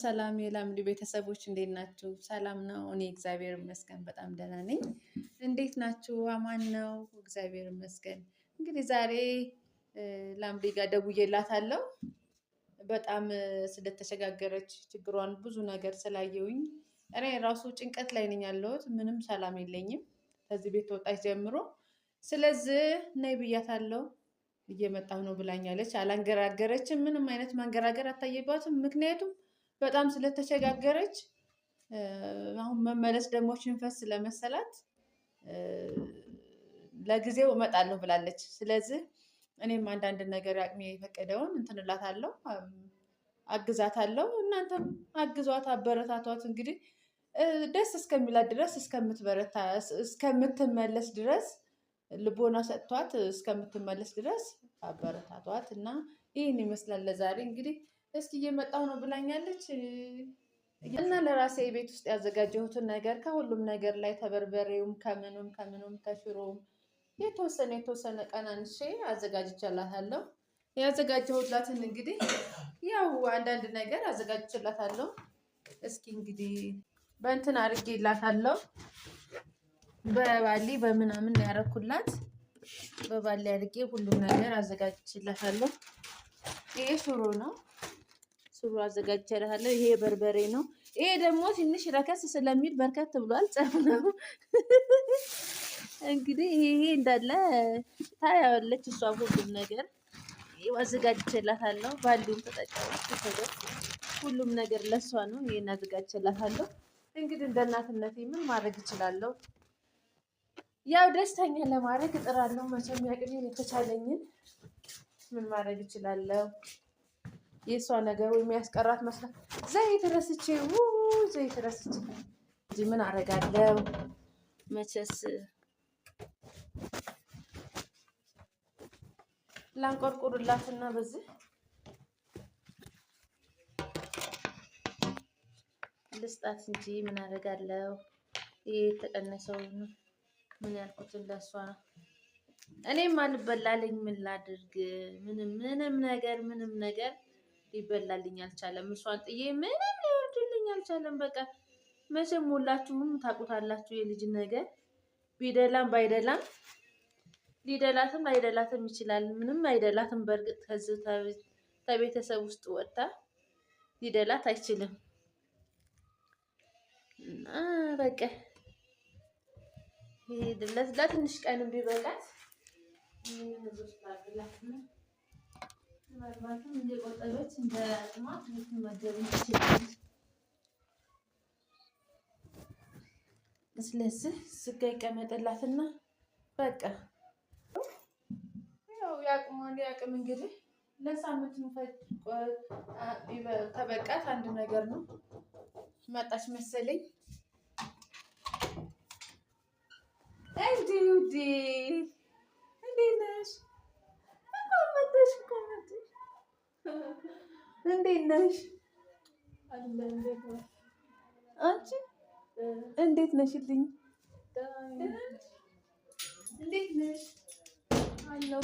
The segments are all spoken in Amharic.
ሰላም የላምሊ ቤተሰቦች እንዴት ናችሁ? ሰላም ነው? እኔ እግዚአብሔር ይመስገን በጣም ደህና ነኝ። እንዴት ናችሁ? አማን ነው? እግዚአብሔር ይመስገን። እንግዲህ ዛሬ ላምሊ ጋር ደውዬላታለሁ። በጣም ስለተሸጋገረች ችግሯን ብዙ ነገር ስላየውኝ እኔ ራሱ ጭንቀት ላይ ነኝ ያለሁት። ምንም ሰላም የለኝም ከዚህ ቤት ወጣች ጀምሮ። ስለዚህ ነይ ብያታለሁ። እየመጣሁ ነው ብላኛለች። አላንገራገረችም። ምንም አይነት ማንገራገር አታየባትም። ምክንያቱም በጣም ስለተሸጋገረች አሁን መመለስ ደግሞ ሽንፈት ስለመሰላት ለጊዜው እመጣለሁ ብላለች። ስለዚህ እኔም አንዳንድ ነገር አቅሜ የፈቀደውን እንትን እላታለሁ፣ አግዛታለሁ። እናንተም አግዟት፣ አበረታቷት። እንግዲህ ደስ እስከሚላት ድረስ እስከምትበረታ እስከምትመለስ ድረስ ልቦና ሰጥቷት እስከምትመለስ ድረስ አበረታቷት እና ይህን ይመስላል ለዛሬ እንግዲህ እስኪ እየመጣሁ ነው ብላኛለች እና ለራሴ ቤት ውስጥ ያዘጋጀሁትን ነገር ከሁሉም ነገር ላይ ተበርበሬውም ከምኑም ከሽሮም የተወሰነ ቀናንሼ አዘጋጅቼላታለሁ። ያዘጋጀሁላትን እንግዲህ ያው አንዳንድ ነገር አዘጋጅቼላታለሁ። እስኪ እንግዲህ በእንትን አድርጌላታለሁ። በባሊ በምናምን ያደረኩላት በባሊ አድርጌ ሁሉም ነገር አዘጋጅቼላታለሁ። ይሄ ሽሮ ነው። ሽሮ አዘጋጅቼላታለሁ። ይሄ በርበሬ ነው። ይሄ ደግሞ ትንሽ ረከስ ስለሚል በርከት ብሏል። ጨው ነው እንግዲህ ይሄ እንዳለ ታያለች እሷ ሁሉም ነገር አዘጋጅቼላታለሁ። ባሊውን ተጠቀመች። ሁሉም ነገር ለሷ ነው። ይሄን አዘጋጅቼላታለሁ። እንግዲህ እንደ እናትነቴ ምን ማድረግ እችላለሁ? ያው ደስተኛ ለማድረግ እጥራለሁ። መቼም ያቅሜን የተቻለኝን ምን ማድረግ እችላለሁ? የእሷ ነገር ወይ የሚያስቀራት መስራት ዘይት ረስቼ እንጂ ምን አደርጋለሁ? መቼስ ላንቆርቁርላትና በዚህ ልስጣት እንጂ ምን አደርጋለሁ? ይሄ የተቀነሰው ምን ያልኩትን ለእሷ እኔም አልበላለኝ። ምን ላድርግ? ምንም ነገር ሊበላልኝ አልቻለም። እሷን ጥዬ ምንም ሊወርድልኝ አልቻለም። በቃ መቼም ሁላችሁም ታውቁታላችሁ የልጅ ነገር ቢደላም ባይደላም ሊደላትም ላይደላትም ይችላል። ምንም አይደላትም። በእርግጥ ከዚህ ከቤተሰብ ውስጥ ወጣ ሊደላት አይችልም። እና በቃ ለትንሽ ቀን ቢበላት ምናልባትም እየቆጠበች እንደ ጥማት ልትመገብ ትችላለች። ስለዚህ ስጋ ይቀመጥላትና በቃ ያው ያቅም እንግዲህ ለሳምንት ተበቃት አንድ ነገር ነው። መጣች መሰለኝ። ውዴ እንዴት ነሽ? እንዴት ነሽ? አንቺ እንዴት ነሽልኝ? እንዴት ነሽ? አለሁ።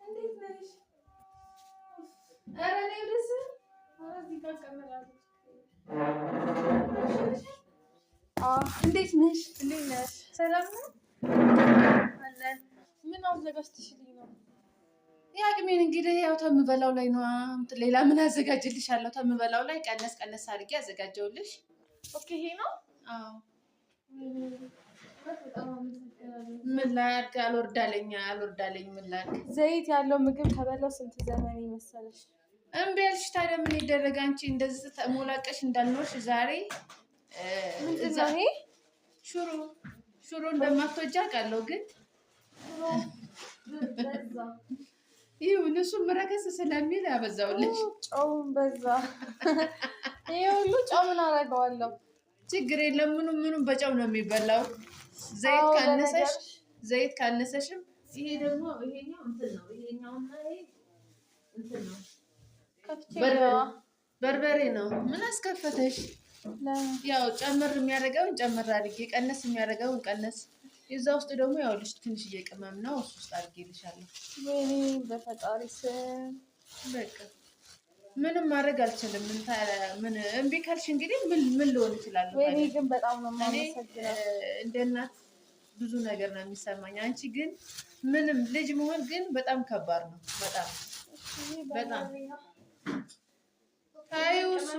እንዴት ነሽ? ኧረ ነይ ወደዚህ። እንዴት ነሽ? እንዴት ነሽ? ሰላም ነው አለን። ምን አዘጋጅተሽልኝ ነው? የአቅሜን እንግዲህ ያው ተምበላው ላይ ነው። ሌላ ምን አዘጋጅልሻለሁ? ተምበላው ላይ ቀነስ አድርጌ አዘጋጀውልሽ። ኦኬ ይሄ ነው። አዎ ምን ላድርግ? አልወርዳለኝ ምን ላድርግ? ዘይት ያለው ምግብ ከበላው ስንት ዘመን መሰለሽ? እምቢ አልሽ። ታዲያ ምን ይደረግ? አንቺ እንደዚህ ተሞላቀሽ እንዳልኖርሽ ዛሬ እዛ ሽሮ እንደማትወጂ አውቃለሁ፣ ግን ይሁን እሱም ረከስ ስለሚል ያበዛውልሽ። ጨውም በዛ። ይሄ ሁሉ ጨው ምን አደርገዋለሁ? ችግር የለም። ምኑም በጨው ነው የሚበላው። ዘይት ካነሰሽም ይሄ ደግሞ ይሄኛው እንትን ነው። ይሄኛውና ይሄ እንትን ነው፣ በርበሬ ነው። ምን አስከፈተሽ? ያው ጨምር የሚያደርገውን ጨምር አድርጌ፣ ቀነስ የሚያደርገውን ቀነስ። እዛ ውስጥ ደግሞ ያው ልጅ ትንሽዬ ቅመም ነው፣ እሱ ውስጥ አድርጌልሻለሁ። ወይኔ በፈጣሪ ስም በቃ ምንም ማድረግ አልችልም። ምን እምቢ ካልሽ እንግዲህ ምን ልሆን እችላለሁ? ወይኔ ግን በጣም ነው የማመሰግነው። እንደ እናት ብዙ ነገር ነው የሚሰማኝ። አንቺ ግን ምንም ልጅ መሆን ግን በጣም ከባድ ነው። በጣም ታዩ እሱ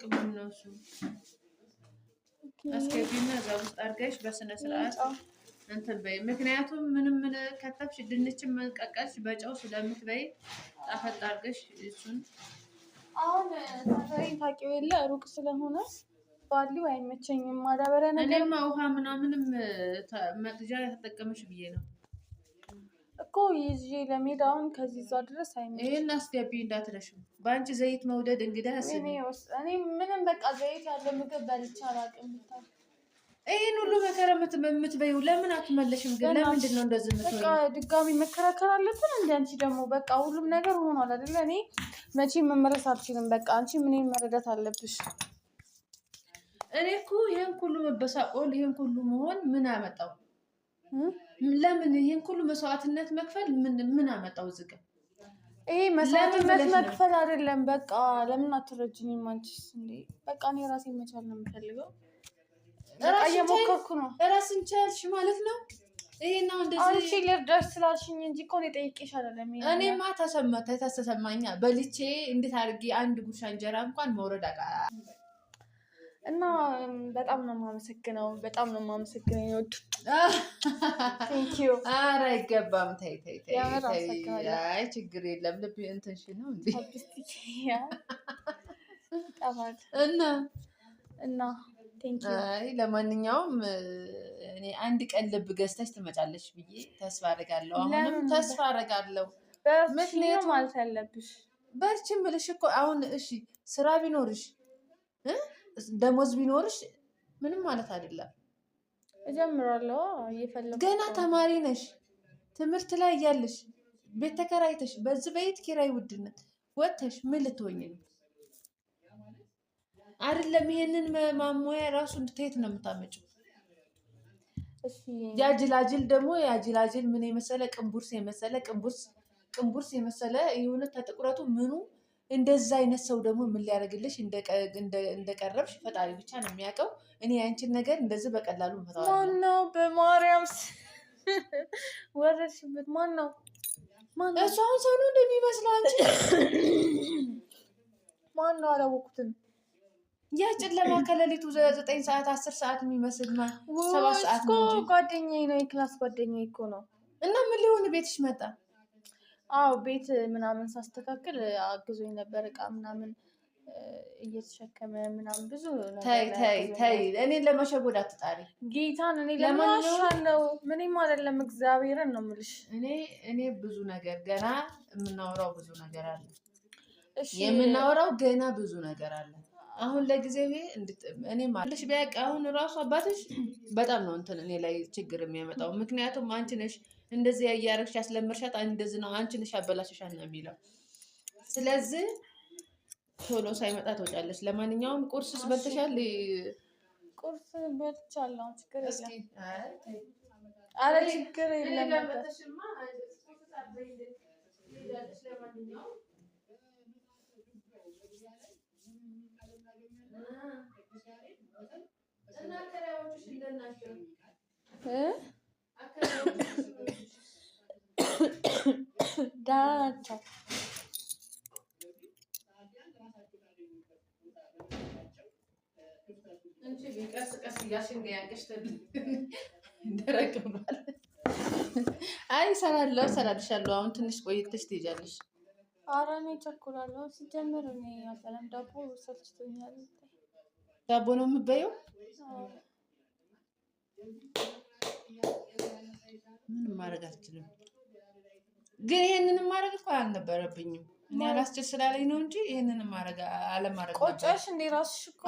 ቅመም ነው እሱ። አስገቢና እዛ ውስጥ አድርገሽ በስነ ስርዓት እንትን በይ። ምክንያቱም ምንም ከተብሽ ድንችን መቀቀልሽ በጨው ስለምትበይ ጣፈጥ አድርገሽ እሱን። አሁን ሰፈሬን ታውቂው የለ ሩቅ ስለሆነ ባሊው አይመቸኝም። ማዳበሪያ ነገር እኔማ ውሃ ምናምንም መቅጃ ተጠቀመሽ ብዬ ነው እኮ ይዤ ለመሄድ። አሁን ከዚህ እዛ ድረስ አይመችም። ይሄን አስገቢ እንዳትረሺው። በአንቺ ዘይት መውደድ እንግዲህ እኔ ምንም በቃ ዘይት ያለው ምግብ በልቼ አላውቅም። ይሄን ሁሉ መከራ የምትበይው ለምን አትመለሽም? ግን ለምንድን ነው እንደዚህ የምትሆኚው? በቃ ድጋሚ መከራከር አለብን እንዴ? አንቺ ደግሞ በቃ ሁሉም ነገር ሆኗል አይደለ? እኔ መቼም መመለስ አልችልም። በቃ አንቺ ምንም መረዳት አለብሽ። እኔ እኮ ይሄን ሁሉ መበሳቆል ይሄን ሁሉ መሆን ምን አመጣው? ለምን ይሄን ሁሉ መስዋዕትነት መክፈል ምን አመጣው? ዝቅ ይሄ መስዋዕትነት መክፈል አይደለም። በቃ ለምን አትረጅኝም አንቺስ? እንዴ በቃ እኔ ራሴን መቻል ነው የምፈልገው። እየሞከርኩ ነው። ራስን ቻልሽ ማለት ነው። ይሄን አሁን እንደዚህ አንቺ ልርዳሽ ስላልሽኝ እንጂ እኮ ነው ጠይቄሽ አይደለም። እኔማ ተሰማኛ በልቼ እንዴት አድርጌ አንድ ጉርሻ እንጀራ እንኳን መውረድ እና በጣም ነው የማመሰግነው። በጣም ነው የማመሰግነው። ይወድ ቴንኪዩ። ኧረ አይገባም። ተይ አይ ችግር የለም። ልብ እንትንሽ ነው እንዴ እና አይ ለማንኛውም እኔ አንድ ቀን ልብ ገዝተሽ ትመጫለሽ ብዬ ተስፋ አደርጋለሁ። አሁንም ተስፋ አደርጋለሁ። ምክንያቱም ማለት ያለብሽ በርቺም ብለሽ እኮ አሁን እሺ ስራ ቢኖርሽ ደሞዝ ቢኖርሽ ምንም ማለት አይደለም። እጀምራለሁ እየፈለኩ ገና ተማሪ ነሽ። ትምህርት ላይ ያለሽ ቤት ተከራይተሽ በዚህ ቤት ኪራይ ውድነት ወጥተሽ ምን ልትሆኚ ነው? አይደለም ይሄንን ማሞያ ራሱ እንድትሄድ ነው የምታመጪው። ያጅላጅል ደግሞ ያጅላጅል ምን የመሰለ ቅንቡርስ የመሰለ የሆነ ተጥቁረቱ ምኑ እንደዛ አይነት ሰው ደግሞ ምን ሊያደርግልሽ እንደቀረብሽ ፈጣሪ ብቻ ነው የሚያውቀው። እኔ ያንቺን ነገር እንደዚህ በቀላሉ ፈታዋለሁ። ማነው በማርያም ወረድሽበት? ማነው እሱ አሁን ሰው ነው እንደሚመስለው አንቺ? ማነው? አላወኩትም። ያ ጨለማ ከሌሊቱ 9 ሰዓት 10 ሰዓት የሚመስል 7 ሰዓት ነው እንጂ ጓደኛዬ ነው፣ የክላስ ጓደኛዬ እኮ ነው። እና ምን ሊሆን ቤትሽ መጣ? አዎ ቤት ምናምን ሳስተካክል አግዞኝ ነበር። እቃ ምናምን እየተሸከመ ምናምን ብዙ ተይ እኔን ለመሸጎድ አትጣሪ ጌታን። እኔ ለማሻለው ምንም አይደለም። እግዚአብሔርን ነው የምልሽ። እኔ ብዙ ነገር ገና የምናወራው ብዙ ነገር አለ። የምናወራው ገና ብዙ ነገር አለ። አሁን ለጊዜው እኔ ማለሽ ቢያውቅ አሁን ራሱ አባትሽ በጣም ነው እንትን እኔ ላይ ችግር የሚያመጣው። ምክንያቱም አንቺ ነሽ እንደዚህ ያያረግሽ ያስለመርሻት እንደዚህ ነው አንቺ ነሽ ያበላሽሻት ነው የሚለው። ስለዚህ ቶሎ ሳይመጣ ትወጫለሽ። ለማንኛውም ቁርስስ በልተሻል? ቁርስ በልቻለሁ። ችግር የለም። አረ ችግር የለም። ዳቸው አይ እሰራልሻለሁ። አሁን ትንሽ ቆይተሽ ትሄጃለሽ። ኧረ እኔ እቸኩላለሁ። ሲጀምር እኔ አልበላም። ዳቦ ሰልችቶኛል። ዳቦ ነው የምትበይው? ምንም ማድረግ አልችልም። ግን ይሄንን ማድረግ እኮ አልነበረብኝም። እኔ አላስችል ስላለኝ ነው እንጂ ይሄንን ማድረግ አለማድረግ ነበር። ቆጨሽ እንዴ ራስሽ እኮ።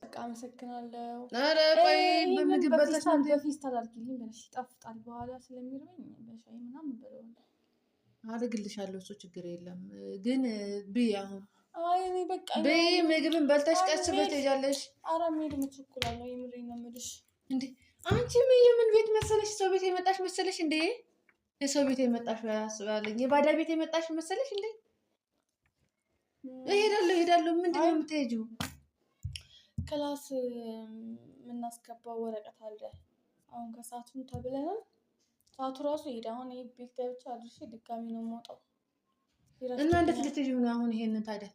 በቃ አመሰግናለሁ። ኧረ ቆይ በምግብ በልተሻል? በፌስታል አድርጊልኝ ብለሽ ይጣፍጣል። በኋላ ስለሚርበኝ በሻይ ምናምን በለዋለሁ። አደርግልሻለሁ። እሱ ችግር የለም። ግን ብይ አሁን እኔ በቃ ብይ ምግብን በልተሽ ቀስ ብለሽ ትሄጃለሽ። ኧረ የምሄድ እቸኩላለሁ። የምሬን ነው የምልሽ። እንዴ አንቺ የምን ቤት መሰለሽ? ሰው ቤት የመጣሽ መሰለሽ እንዴ? የሰው ቤት የመጣሽ ያስባለኝ የባዳ ቤት የመጣሽ መሰለሽ እንዴ? እሄዳለሁ። ምንድን ነው የምትሄጂው? ክላስ የምናስገባው ወረቀት አለ። አሁን ከሰዓቱን ተብለናል። ሰዓቱ ራሱ ሄደ። አሁን ይሄ ቤት ገብቼ አድርሼ ድጋሚ ነው የምወጣው። እና እንዴት ልትሄጂው ነው አሁን? ይሄንን ታዲያ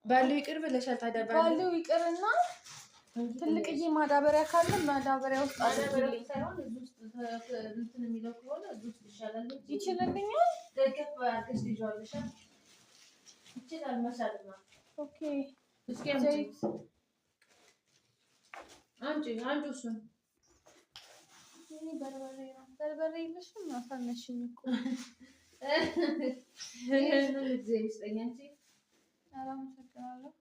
ባለው ይቅር ብለሻል። ታዲያ ባለው ይቅርና ትልቅዬ ማዳበሪያ ካለ ማዳበሪያ ውስጥ አድርጊልኝ። እንትን የሚለው ከሆነ እዚህ ውስጥ ይሻላል። ይችልልኛል። ደገፍ አድርገሽ ትይዣዋለሽ። ይችላል መሰለኝ። ኦኬ እስኪ አንቺ እሱን በርበሬ የለሽም? አሳነሽኝ እኮ ይሄንን ጊዜ ይስጠኝ። አንቺ ኧረ አመሰግናለሁ።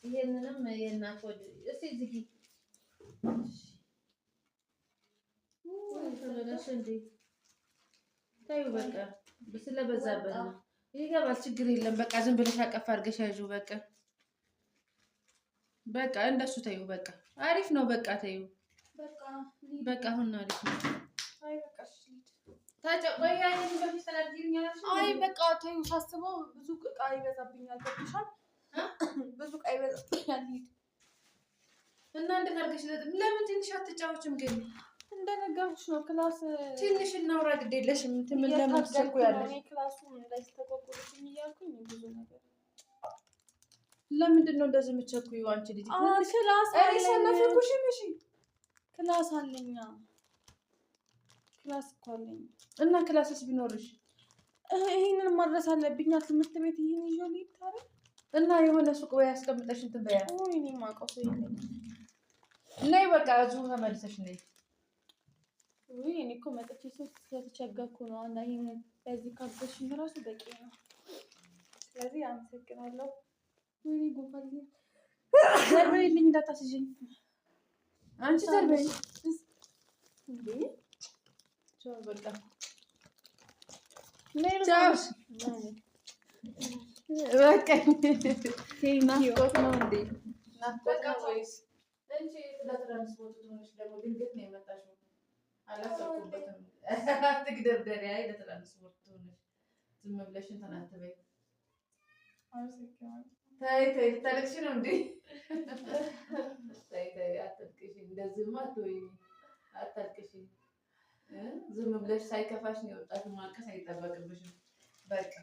ይሄንንም የእናት ወድ እስቲ ዝጊ ተበላሽ እንዴ? ታዩ በቃ ስለበዛበት ነው። ይገባል። ችግር የለም። በቃ ዝም ብለሽ አቀፍ አድርገሽ ያዥው። በቃ እንደሱ ታዩ። በቃ አሪፍ ነው። በቃ ታዩ። በቃ አሁን አሪፍ ነው። አይ በቃ ታዩ። ሳስበው ብዙ ዕቃ ይበዛብኛል። ገብቶሻል? ብዙ ዕቃ ይበዛብኛል። እና እንዴት አድርገሽ ለምን ትንሽ አትጫወችም? ግን እንደነገርኩሽ ነው። ክላስ ትንሽ እናውራ። ግድ የለሽም። ምን ለምን ትቸኩያለሽ? ክላሱ እንደዚህ ተቆጥሮልኝ እያልኩኝ ብዙ ነገር ለምንድን ነው እንደዚህ የምትቸኩይው? አንቺ ልጅ ክላስ ሰነፍኩሽም። እሺ ክላስ አለኛ። ክላስ እኮ አለኝ። እና ክላስስ ቢኖርሽ ይሄንን ማድረስ አለብኝ። ትምህርት ቤት ይሄን ይዤ ልሂድ ታዲያ። እና የሆነ ሱቅ ወይ አስቀምጠሽ እንትን በያ። እኔ የማውቀው ሰው የለኝም። ነይ በቃ እዚሁ ተመልሰሽ ነይ። እኔ እኮ መጥቼ ስለተቸገርኩ ነው። እና ይሄን በዚህ ካልኩሽኝ እራሱ በቂ ነው። ስለዚህ አመሰግናለሁ። ወይኔ ጉንፋን ዘርበይልኝ፣ እንዳታስይኝ አንቺ ዘርበይ እንዴ። ቻው በቃ ቻው። በቃ ናፍቆት ነው እንዴ? ናፍቆት ነው ወይስ እንጂ ለትራንስፖርት ትንሽ ደግሞ ድንገት ነው የመጣሽው? አላሰብኩበትም። አትግደርደሪ። አይ ለትራንስፖርት ትንሽ ዝም ብለሽ እንትን አትበይ። ተይ ልታለቅሽ ነው እንዴ? ተይ አታልቅሽ። እንደዚህማ አትወይኝ፣ አታልቅሽ። ዝም ብለሽ ሳይከፋሽ ነው የወጣሽው። ማልቀስ አይጠበቅብሽም። በቃ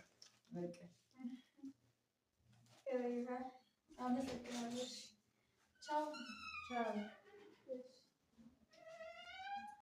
አመሰግናለሁ። ቻው።